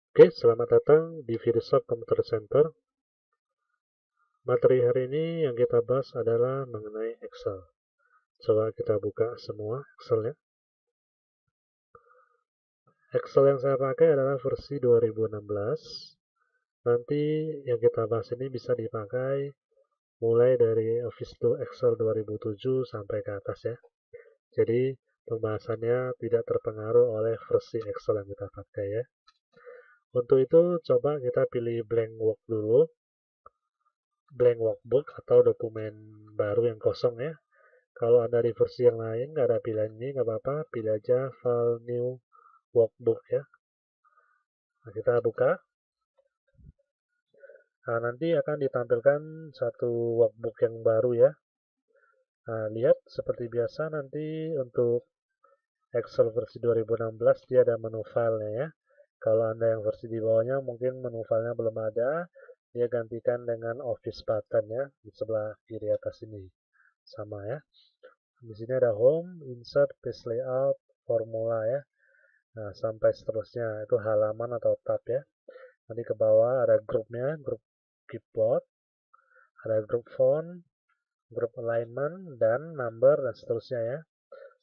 Oke, selamat datang di Virtuoso Computer Center. Materi hari ini yang kita bahas adalah mengenai Excel. Coba kita buka semua Excelnya. Excel yang saya pakai adalah versi 2016. Nanti yang kita bahas ini bisa dipakai mulai dari Office Excel 2007 sampai ke atas ya. Jadi pembahasannya tidak terpengaruh oleh versi Excel yang kita pakai ya. Untuk itu coba kita pilih blank work dulu, blank workbook atau dokumen baru yang kosong ya. Kalau Anda di versi yang lain nggak ada pilihan ini, nggak apa-apa, pilih aja file new workbook ya. Nah, kita buka. Nah, nanti akan ditampilkan satu workbook yang baru ya. Nah, lihat seperti biasa nanti untuk Excel versi 2016 dia ada menu filenya ya. Kalau Anda yang versi di bawahnya mungkin menu filenya belum ada, dia gantikan dengan Office button ya di sebelah kiri atas ini. Sama ya. Di sini ada Home, Insert, Page Layout, Formula ya. Nah, sampai seterusnya itu halaman atau tab ya. Nanti ke bawah ada grupnya, grup keyboard, ada grup font, grup alignment, dan number, dan seterusnya ya.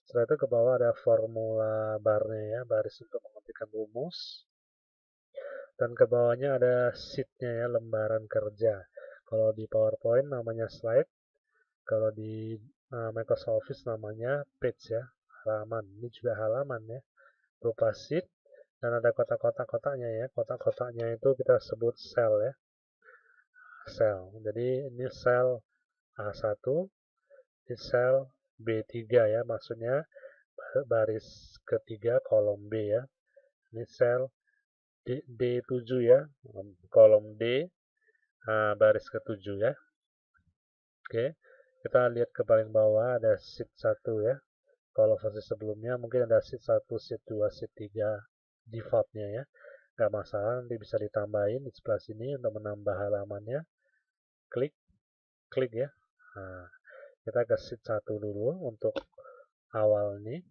Setelah itu ke bawah ada formula barnya ya, baris untuk mengetikkan rumus. Dan ke bawahnya ada sheet-nya ya, lembaran kerja. Kalau di PowerPoint namanya slide, kalau di Microsoft Office namanya page ya, halaman. Ini juga halaman ya, berupa sheet. Dan ada kotak-kotak-kotaknya ya. Kotak-kotaknya itu kita sebut cell ya. Cell. Jadi ini sel A1, ini sel B3 ya. Maksudnya baris ketiga kolom B ya. Ini sel D7 ya. Kolom D baris ke-7 ya. Oke. Kita lihat ke paling bawah ada sheet 1 ya. Kalau versi sebelumnya mungkin ada sheet 1, sheet 2, sheet 3 defaultnya ya. Nggak masalah, nanti bisa ditambahin di sebelah sini untuk menambah halamannya. Klik, klik ya. Nah, kita ke sheet 1 dulu untuk awal ini.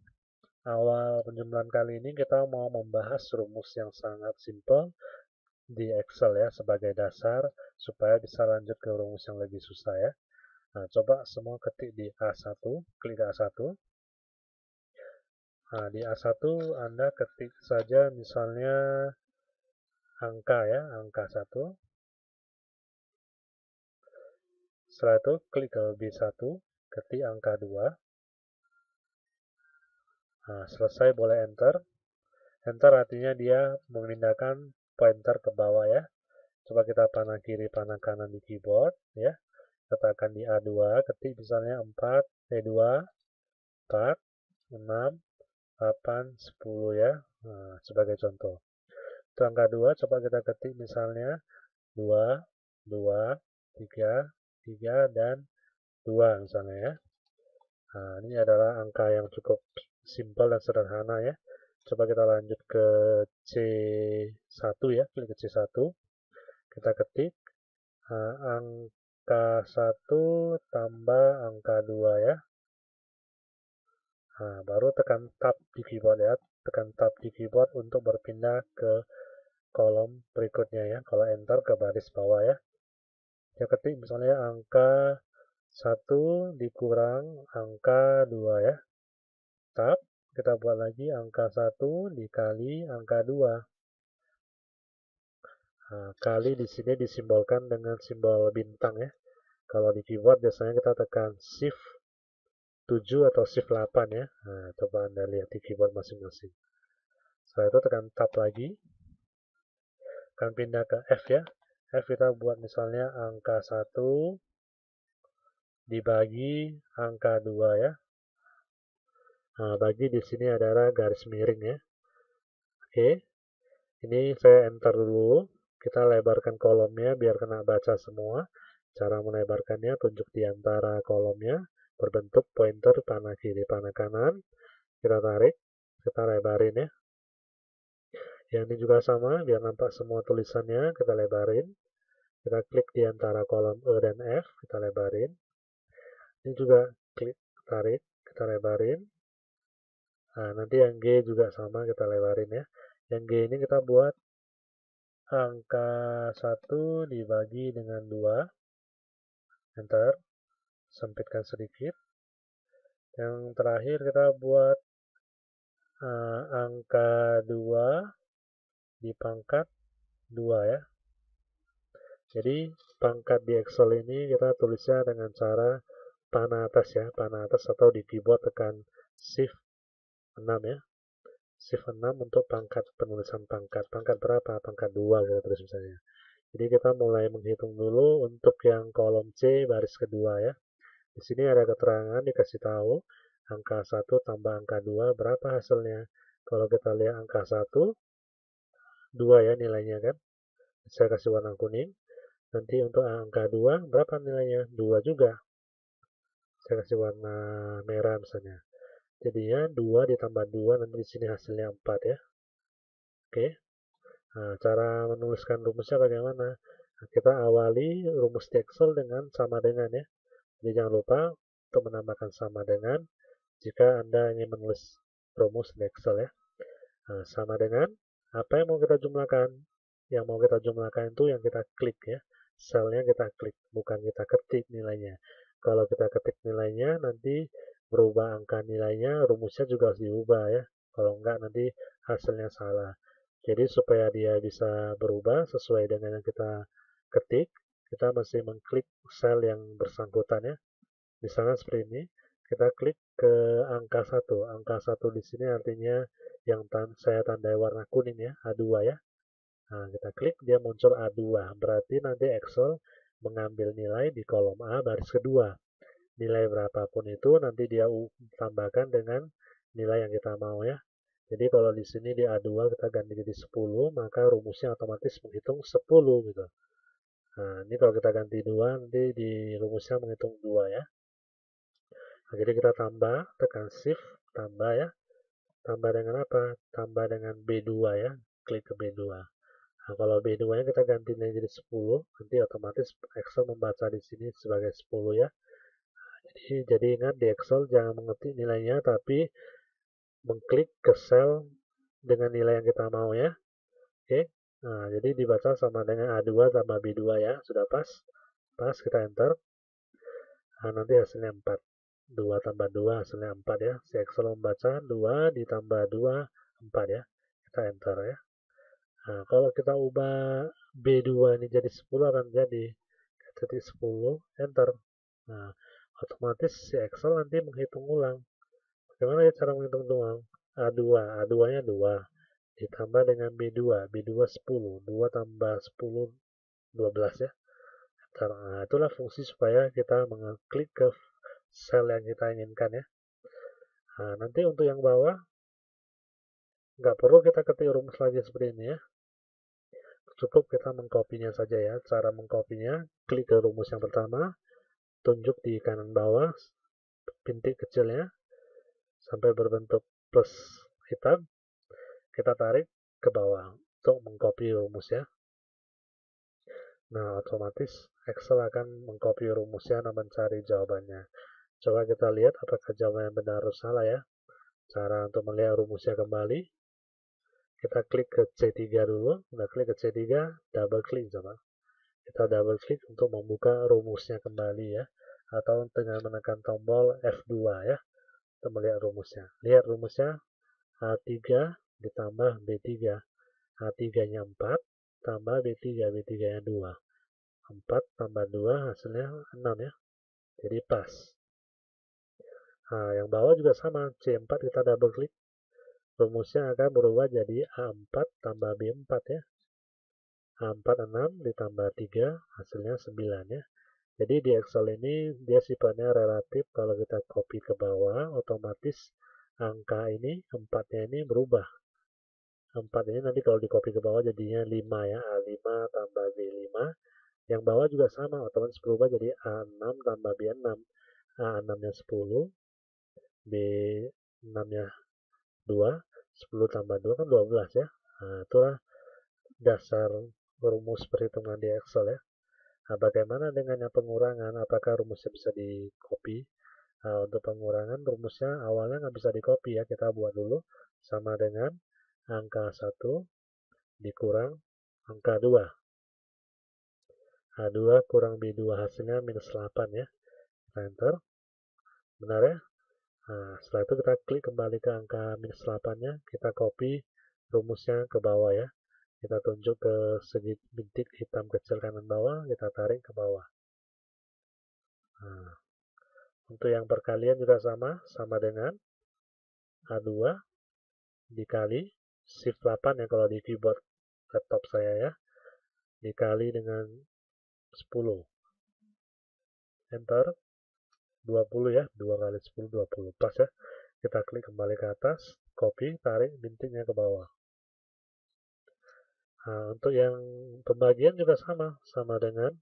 Awal penjumlahan kali ini kita mau membahas rumus yang sangat simple di Excel ya sebagai dasar supaya bisa lanjut ke rumus yang lebih susah ya. Nah, coba semua ketik di A1, klik A1. Nah, di A1 Anda ketik saja misalnya angka ya, angka 1. Setelah itu klik ke B1, ketik angka 2. Nah, selesai boleh enter. Enter artinya dia memindahkan pointer ke bawah ya. Coba kita panah kiri, panah kanan di keyboard ya. Katakan di A2, ketik misalnya 4, 2, 4, 6, 8, 10 ya. Nah, sebagai contoh. Itu angka 2, coba kita ketik misalnya 2, 2, 3, 3, dan 2 misalnya ya. Nah, ini adalah angka yang cukup simpel dan sederhana ya. Coba kita lanjut ke C1 ya, klik ke C1. Kita ketik angka 1 tambah angka 2 ya. Nah, baru tekan tab di keyboard ya. Tekan tab di keyboard untuk berpindah ke kolom berikutnya ya. Kalau enter ke baris bawah ya. Kita ketik misalnya angka 1 dikurang angka 2 ya. Tab, kita buat lagi angka 1 dikali angka 2. Nah, kali di sini disimbolkan dengan simbol bintang ya. Kalau di keyboard biasanya kita tekan Shift 7 atau Shift 8 ya. Nah, coba Anda lihat di keyboard masing-masing. Setelah itu tekan Tab lagi. Akan pindah ke F ya. F kita buat misalnya angka 1 dibagi angka 2 ya. Nah, bagi di sini adalah garis miring ya. Oke. Ini saya enter dulu. Kita lebarkan kolomnya biar kena baca semua. Cara melebarkannya tunjuk di antara kolomnya. Berbentuk pointer panah kiri, panah kanan. Kita tarik. Kita lebarin ya. Yang ini juga sama. Biar nampak semua tulisannya. Kita lebarin. Kita klik di antara kolom E dan F. Kita lebarin. Ini juga klik, tarik. Kita lebarin. Nah, nanti yang G juga sama. Kita lebarin ya. Yang G ini kita buat angka 1 dibagi dengan 2, enter, sempitkan sedikit. Yang terakhir kita buat angka 2 dipangkat 2 ya. Jadi pangkat di Excel ini kita tulisnya dengan cara panah atas ya, panah atas atau di keyboard tekan Shift 6 ya. Shift 6 untuk pangkat, penulisan pangkat. Pangkat berapa? Pangkat 2 kita tulis misalnya. Jadi kita mulai menghitung dulu untuk yang kolom C baris kedua ya. Di sini ada keterangan dikasih tahu angka 1 tambah angka 2 berapa hasilnya. Kalau kita lihat angka 1, 2 ya nilainya kan. Saya kasih warna kuning. Nanti untuk angka 2 berapa nilainya? 2 juga. Saya kasih warna merah misalnya. Jadinya 2 ditambah 2 nanti di sini hasilnya 4 ya. Oke. Nah, cara menuliskan rumusnya bagaimana? Nah, kita awali rumus di Excel dengan sama dengan ya. Jadi jangan lupa untuk menambahkan sama dengan jika Anda ingin menulis rumus di Excel ya. Nah, sama dengan apa yang mau kita jumlahkan? Yang mau kita jumlahkan itu yang kita klik ya. Selnya kita klik, bukan kita ketik nilainya. Kalau kita ketik nilainya, nanti berubah angka nilainya, rumusnya juga harus diubah ya. Kalau enggak, nanti hasilnya salah. Jadi supaya dia bisa berubah sesuai dengan yang kita ketik, kita masih mengklik sel yang bersangkutan ya. Misalnya seperti ini, kita klik ke angka 1. Angka 1 di sini artinya yang saya tandai warna kuning ya, A2 ya. Nah, kita klik, dia muncul A2. Berarti nanti Excel mengambil nilai di kolom A baris kedua. Nilai berapapun itu nanti dia tambahkan dengan nilai yang kita mau ya. Jadi kalau di sini di A2 kita ganti jadi 10, maka rumusnya otomatis menghitung 10 gitu. Nah, ini kalau kita ganti 2, nanti di rumusnya menghitung 2 ya. Nah, jadi kita tambah, tekan Shift, tambah ya. Tambah dengan apa? Tambah dengan B2 ya. Klik ke B2. Nah, kalau B2-nya kita ganti nilai jadi 10, nanti otomatis Excel membaca di sini sebagai 10 ya. Jadi ingat di Excel jangan mengetik nilainya, tapi mengklik ke sel dengan nilai yang kita mau ya. Oke. Nah, jadi dibaca sama dengan A2 tambah B2 ya. Sudah pas? Pas, kita enter. Nah, nanti hasilnya 4. 2 tambah 2 hasilnya 4 ya. Si Excel membaca 2 ditambah 2, 4 ya. Kita enter ya. Nah, kalau kita ubah B2 ini jadi 10 akan jadi ketik 10, enter. Nah, otomatis si Excel nanti menghitung ulang. Bagaimana ya cara menghitung ulang? A2, A2-nya 2. Ditambah dengan B2, B2 10. 2 tambah 10, 12 ya. Enter. Nah, itulah fungsi supaya kita mengklik ke sel yang kita inginkan ya. Nah, nanti untuk yang bawah, nggak perlu kita ketik rumus lagi seperti ini ya. Cukup kita mengkopinya saja ya. Cara mengkopinya, klik ke rumus yang pertama, tunjuk di kanan bawah, bintik kecilnya, sampai berbentuk plus hitam, kita tarik ke bawah untuk mengcopy rumus ya. Nah, otomatis Excel akan mengcopy rumusnya dan mencari jawabannya. Coba kita lihat apakah jawabannya benar atau salah ya. Cara untuk melihat rumusnya kembali, kita klik ke C3 dulu. Kita klik ke C3, double klik coba. Kita double klik untuk membuka rumusnya kembali ya. Atau dengan menekan tombol F2 ya. Untuk melihat rumusnya. Lihat rumusnya A3 ditambah B3. A3-nya 4 tambah B3. B3-nya 2. 4 tambah 2 hasilnya 6 ya. Jadi pas. Nah, yang bawah juga sama. C4 kita double klik. Rumusnya akan berubah jadi A4 tambah B4 ya. A4 6 ditambah 3 hasilnya 9 ya. Jadi di Excel ini dia sifatnya relatif. Kalau kita copy ke bawah, otomatis angka ini, 4-nya ini berubah. 4 ini nanti kalau di copy ke bawah jadinya 5 ya. A5 tambah B5. Yang bawah juga sama, otomatis berubah jadi A6 tambah B6. A6-nya 10, B6-nya 2, 10 tambah 2 kan 12 ya. Nah, itulah dasar rumus perhitungan di Excel ya. Nah, bagaimana dengan yang pengurangan? Apakah rumusnya bisa di copy? Nah, untuk pengurangan rumusnya awalnya nggak bisa di copy ya. Kita buat dulu sama dengan angka 1 dikurang angka 2. A2 kurang B2 hasilnya minus 8 ya. Kita enter. Benar ya? Nah, setelah itu kita klik kembali ke angka minus 8-nya. Kita copy rumusnya ke bawah ya. Kita tunjuk ke segi bintik hitam kecil kanan bawah. Kita tarik ke bawah. Nah, untuk yang perkalian juga sama dengan A2 dikali shift 8 ya kalau di keyboard laptop saya ya. Dikali dengan 10. Enter. 20 ya, 2 kali 10, 20. Pas ya. Kita klik kembali ke atas, copy, tarik bintiknya ke bawah. Nah, untuk yang pembagian juga sama dengan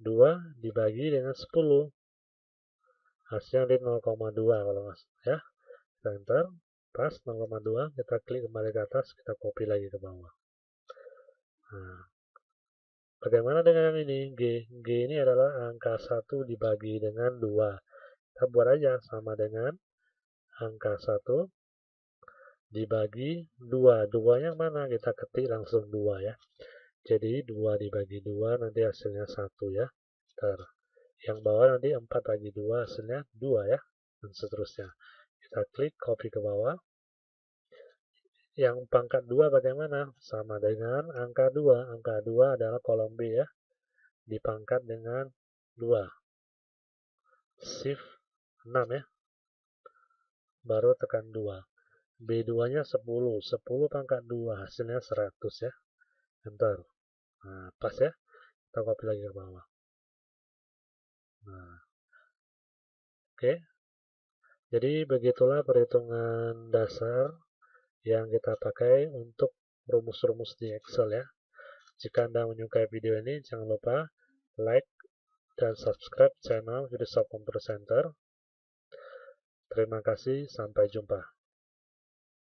2 dibagi dengan 10. Hasilnya di 0,2 kalau mas ya. Kita enter, pas 0,2, kita klik kembali ke atas, kita copy lagi ke bawah. Nah, bagaimana dengan yang ini? G ini adalah angka 1 dibagi dengan 2. Kita buat aja sama dengan angka 1 dibagi 2. 2 yang mana? Kita ketik langsung 2 ya. Jadi 2 dibagi 2 nanti hasilnya 1 ya. Yang bawah nanti 4 bagi 2 hasilnya 2 ya. Dan seterusnya. Kita klik copy ke bawah. Yang pangkat 2 bagaimana? Sama dengan angka 2. Angka 2 adalah kolom B ya. Dipangkat dengan 2. Shift 6 ya. Baru tekan 2. B2-nya 10. 10 pangkat 2 hasilnya 100 ya. Enter. Nah, pas ya. Kita copy lagi ke bawah. Nah, oke. Jadi begitulah perhitungan dasar yang kita pakai untuk rumus-rumus di Excel ya. Jika Anda menyukai video ini, jangan lupa like dan subscribe channel Videoshop Computer Center. Terima kasih, sampai jumpa.